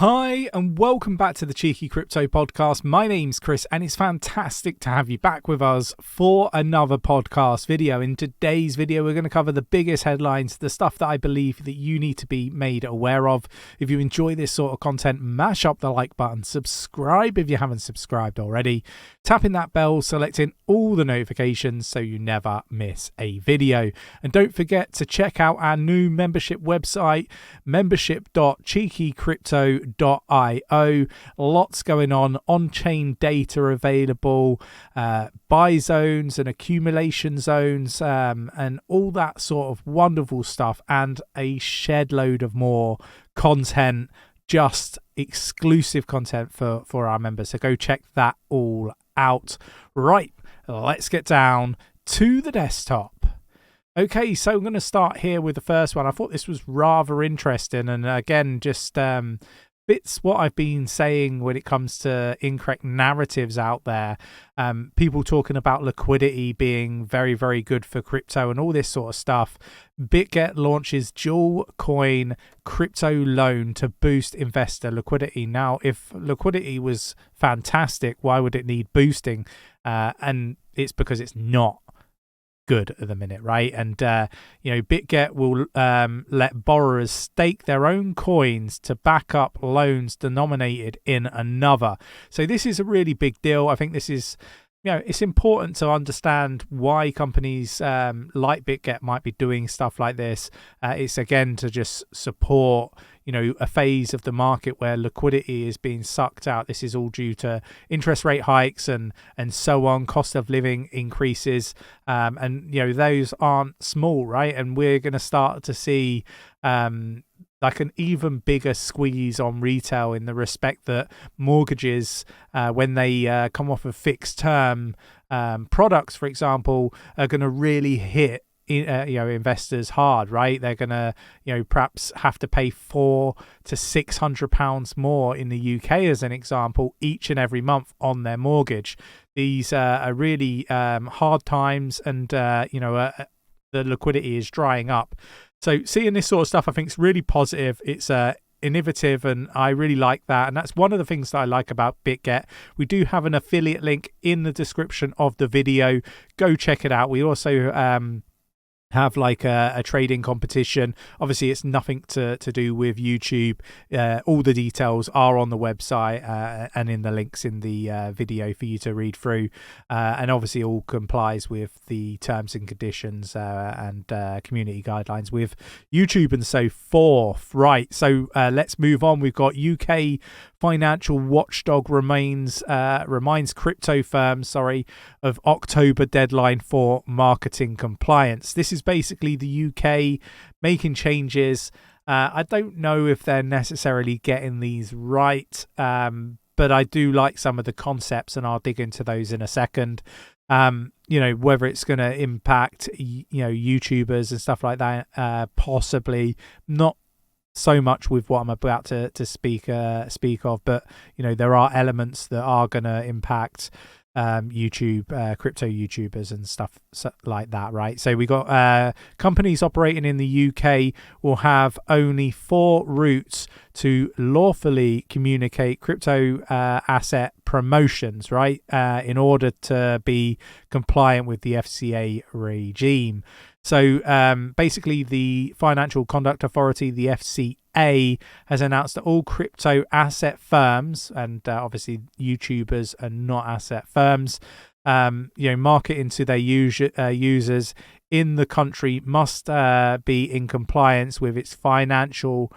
Hi and welcome back to the Cheeky Crypto Podcast. My name's Chris and it's fantastic to have you back with us for another podcast video. In today's video, we're going to cover the biggest headlines, the stuff that I believe that you need to be made aware of. If you enjoy this sort of content, mash up the like button, subscribe if you haven't subscribed already, tapping that bell, selecting all the notifications so you never miss a video. And don't forget to check out our new membership website, membership.𝗕𝗘𝗪𝗧𝗏.io. Lots going on-chain data available, buy zones and accumulation zones, and all that sort of wonderful stuff, and a shed load of more content, just exclusive content for our members. So go check that all out. Right, let's get down to the desktop. Okay, so I'm going to start here with the first one. I thought this was rather interesting, and again, just fits what I've been saying when it comes to incorrect narratives out there. People talking about liquidity being very, very good for crypto and all this sort of stuff. BitGet launches dual coin crypto loan to boost investor liquidity. Now, if liquidity was fantastic, why would it need boosting? And it's because it's not good at the minute, right? And BitGet will let borrowers stake their own coins to back up loans denominated in another. So this is a really big deal. I think this is, it's important to understand why companies like BitGet might be doing stuff like this. It's again to just support a phase of the market where liquidity is being sucked out. This is all due to interest rate hikes and so on, cost of living increases, and those aren't small, right? And we're going to start to see like an even bigger squeeze on retail, in the respect that mortgages, when they come off of fixed term products, for example, are going to really hit investors hard, right? They're gonna perhaps have to pay £400 to £600 more in the UK, as an example, each and every month on their mortgage. These are really hard times, and the liquidity is drying up. So seeing this sort of stuff, I think, is really positive. It's innovative, and I really like that, and that's one of the things that I like about BitGet. We do have an affiliate link in the description of the video. Go check it out. We also have like a trading competition. Obviously it's nothing to do with YouTube. All the details are on the website and in the links in the video for you to read through, and obviously all complies with the terms and conditions and community guidelines with YouTube and so forth. Right, so let's move on. We've got UK Financial Watchdog reminds crypto firms of October deadline for marketing compliance. This is basically the UK making changes. I don't know if they're necessarily getting these right, but I do like some of the concepts, and I'll dig into those in a second. Whether it's going to impact YouTubers and stuff like that, possibly not so much with what I'm about to speak of, but there are elements that are going to impact YouTube, crypto YouTubers and stuff like that, right? So we got companies operating in the UK will have only 4 routes to lawfully communicate crypto asset promotions, right, in order to be compliant with the FCA regime. So basically the Financial Conduct Authority, the FCA, has announced that all crypto asset firms, and obviously YouTubers are not asset firms, marketing to their users in the country must be in compliance with its financial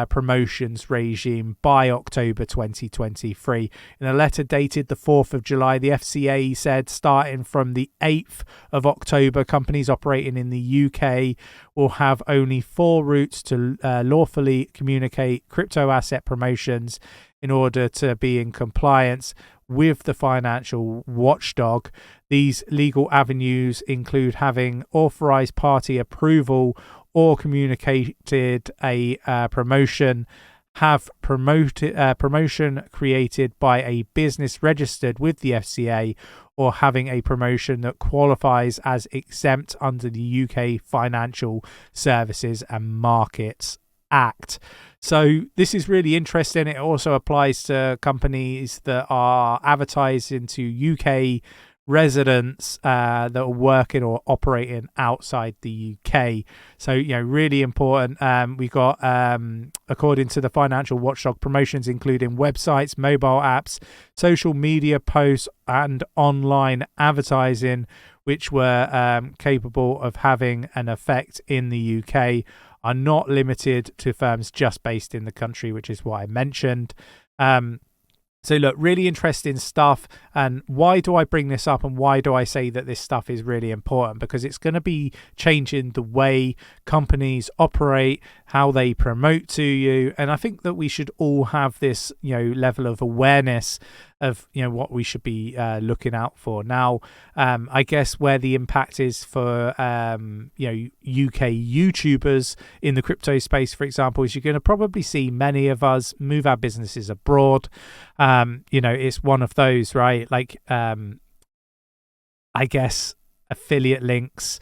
promotions regime by October 2023. In a letter dated the 4th of July, the FCA said starting from the 8th of October, companies operating in the UK will have only 4 routes to lawfully communicate crypto asset promotions in order to be in compliance with the Financial Watchdog. These legal avenues include having authorized party approval or communicated a promotion, have promotion created by a business registered with the FCA, or having a promotion that qualifies as exempt under the UK Financial Services and Markets Act. So this is really interesting. It also applies to companies that are advertising to UK residents that are working or operating outside the UK. So, really important. We got, according to the Financial Watchdog, promotions including websites, mobile apps, social media posts, and online advertising, which were capable of having an effect in the UK, are not limited to firms just based in the country, which is what I mentioned. So look, really interesting stuff. And why do I bring this up, and why do I say that this stuff is really important? Because it's going to be changing the way companies operate, how they promote to you. And I think that we should all have this, level of awareness of, what we should be looking out for. Now, I guess where the impact is for, UK YouTubers in the crypto space, for example, is you're going to probably see many of us move our businesses abroad. It's one of those, right? Like, I guess affiliate links,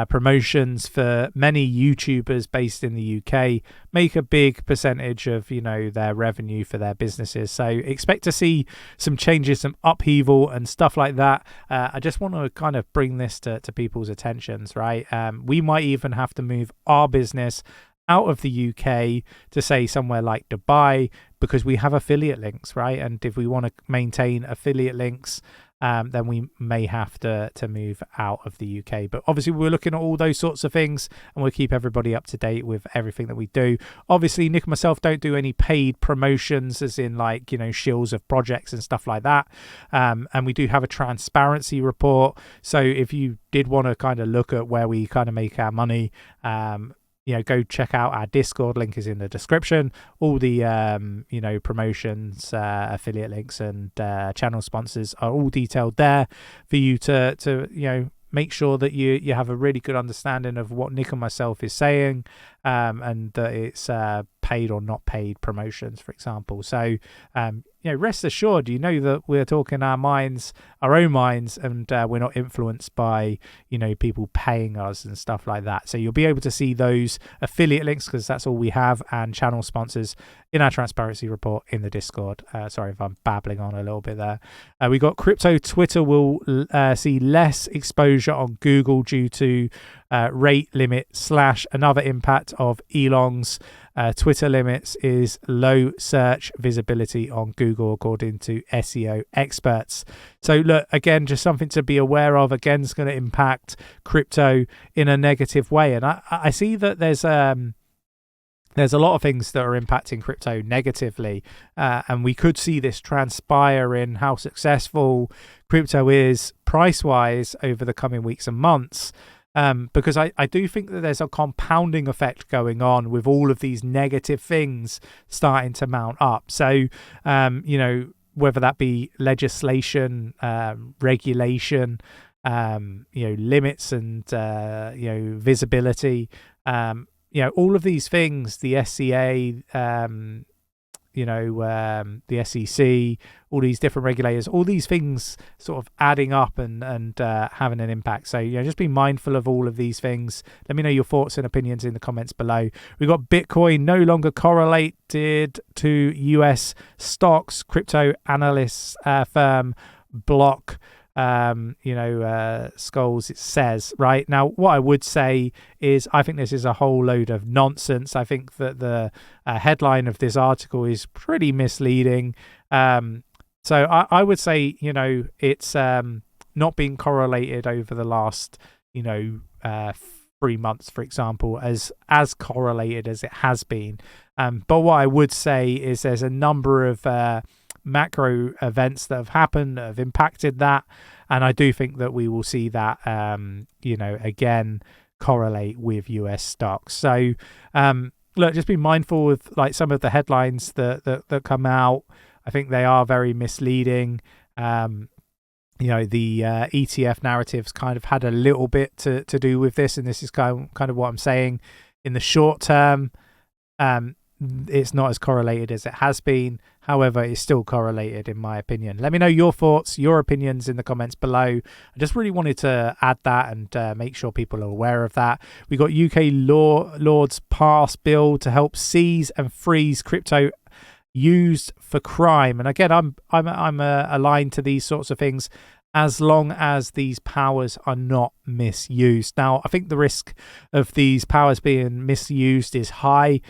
promotions for many YouTubers based in the UK make a big percentage of, their revenue for their businesses. So expect to see some changes, some upheaval and stuff like that. I just want to kind of bring this to people's attentions, right? We might even have to move our business out of the UK to, say, somewhere like Dubai, because we have affiliate links, right? And if we want to maintain affiliate links, then we may have to move out of the UK. But obviously we're looking at all those sorts of things, and we'll keep everybody up to date with everything that we do. Obviously, Nick and myself don't do any paid promotions, as in like, shills of projects and stuff like that. And we do have a transparency report. So if you did want to kind of look at where we kind of make our money, go check out our Discord. Link is in the description. All the, promotions, affiliate links and channel sponsors are all detailed there for you to make sure that you have a really good understanding of what Nick and myself is saying, and that it's paid or not paid promotions, for example. So, rest assured, that we're talking our own minds, and we're not influenced by, people paying us and stuff like that. So you'll be able to see those affiliate links, because that's all we have, and channel sponsors in our transparency report in the Discord. Sorry if I'm babbling on a little bit there. We got crypto. Twitter will see less exposure on Google due to rate limit / another impact of Elon's Twitter limits is low search visibility on Google, according to SEO experts. So look, again, just something to be aware of. Again, it's going to impact crypto in a negative way. And I see that there's a lot of things that are impacting crypto negatively, and we could see this transpire in how successful crypto is price-wise over the coming weeks and months. Because I do think that there's a compounding effect going on with all of these negative things starting to mount up. So, whether that be legislation, regulation, limits and, visibility, all of these things, the FCA, the SEC, all these different regulators, all these things sort of adding up and having an impact. So, just be mindful of all of these things. Let me know your thoughts and opinions in the comments below. We've got Bitcoin no longer correlated to US stocks. Crypto analyst firm Block skulls, it says. Right now, what I would say is I think this is a whole load of nonsense. I think that the headline of this article is pretty misleading. So I would say, it's not been correlated over the last 3 months, for example, as correlated as it has been. But what I would say is there's a number of macro events that have happened that have impacted that, and I do think that we will see that again correlate with US stocks. So look, just be mindful of like some of the headlines that come out. I think they are very misleading. The ETF narratives kind of had a little bit to do with this, and this is kind of what I'm saying. In the short term, it's not as correlated as it has been. However, it's still correlated in my opinion. Let me know your thoughts, your opinions in the comments below. I just really wanted to add that and make sure people are aware of that. We got UK Lords pass bill to help seize and freeze crypto used for crime. And again, I'm aligned to these sorts of things as long as these powers are not misused. Now, I think the risk of these powers being misused is high.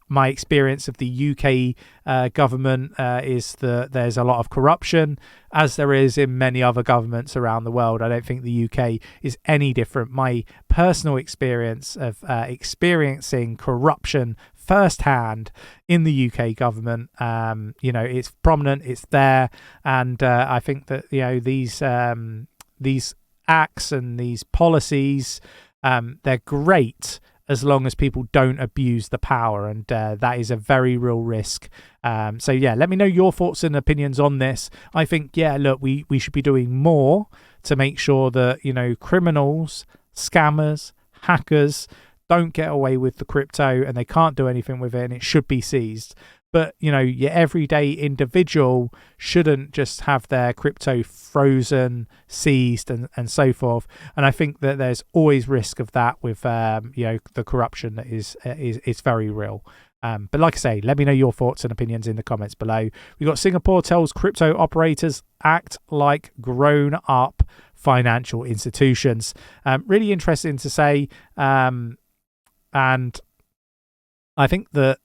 My experience of the UK government is that there's a lot of corruption, as there is in many other governments around the world. I don't think the UK is any different. My personal experience of experiencing corruption firsthand in the UK government, it's prominent, it's there, and I think that these acts and these policies, they're great as long as people don't abuse the power, and that is a very real risk. So yeah, let me know your thoughts and opinions on this. I think, look, we should be doing more to make sure that criminals, scammers, hackers don't get away with the crypto and they can't do anything with it, and it should be seized. But your everyday individual shouldn't just have their crypto frozen, seized, and so forth. And I think that there's always risk of that with the corruption that is very real. But like I say, let me know your thoughts and opinions in the comments below. We got Singapore tells crypto operators act like grown-up financial institutions. Really interesting to say. And I think that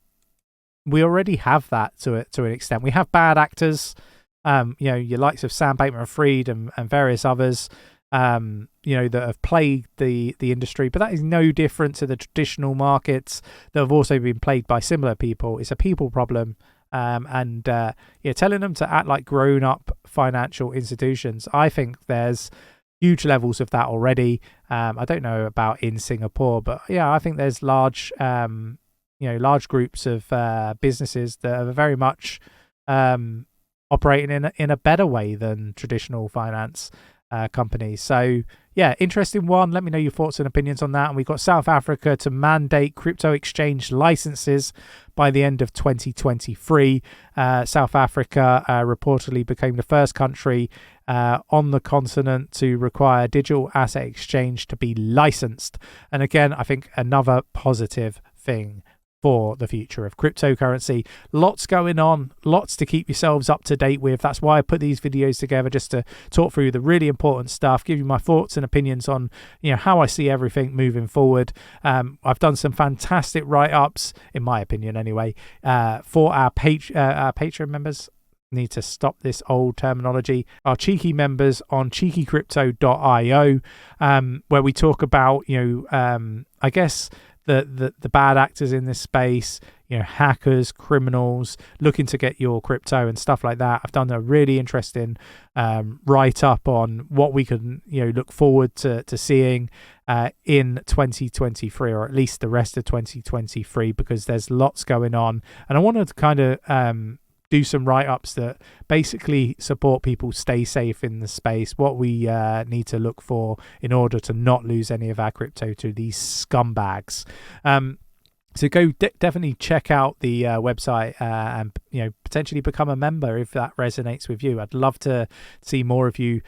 we already have that to an extent. We have bad actors, your likes of Sam Bankman-Fried and various others, that have plagued the industry. But that is no different to the traditional markets that have also been plagued by similar people. It's a people problem. Telling them to act like grown-up financial institutions, I think there's huge levels of that already. I don't know about in Singapore, but I think there's large groups of businesses that are very much operating in a better way than traditional finance companies. So interesting one. Let me know your thoughts and opinions on that. And we've got South Africa to mandate crypto exchange licenses by the end of 2023. South Africa reportedly became the first country on the continent to require digital asset exchange to be licensed. And again, I think another positive thing for the future of cryptocurrency. Lots going on, lots to keep yourselves up to date with. That's why I put these videos together, just to talk through the really important stuff, give you my thoughts and opinions on how I see everything moving forward. I've done some fantastic write-ups, in my opinion anyway, for our Patreon members. Need to stop this old terminology. Our cheeky members on cheekycrypto.io, where we talk about I guess the bad actors in this space, hackers, criminals looking to get your crypto and stuff like that. I've done a really interesting write-up on what we can look forward to seeing in 2023, or at least the rest of 2023, because there's lots going on, and I wanted to kind of do some write-ups that basically support people stay safe in the space, what we need to look for in order to not lose any of our crypto to these scumbags. So go definitely check out the website and potentially become a member if that resonates with you. I'd love to see more of you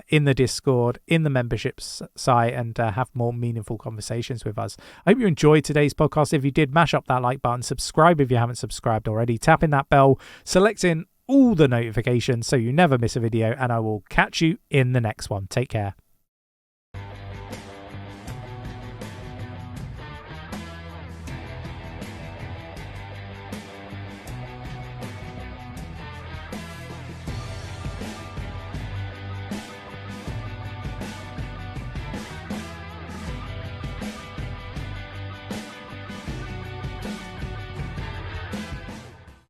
in the Discord, in the memberships site, and have more meaningful conversations with us. I hope you enjoyed today's podcast. If you did, mash up that like button, subscribe if you haven't subscribed already, tap in that bell, selecting all the notifications so you never miss a video, and I will catch you in the next one. Take care.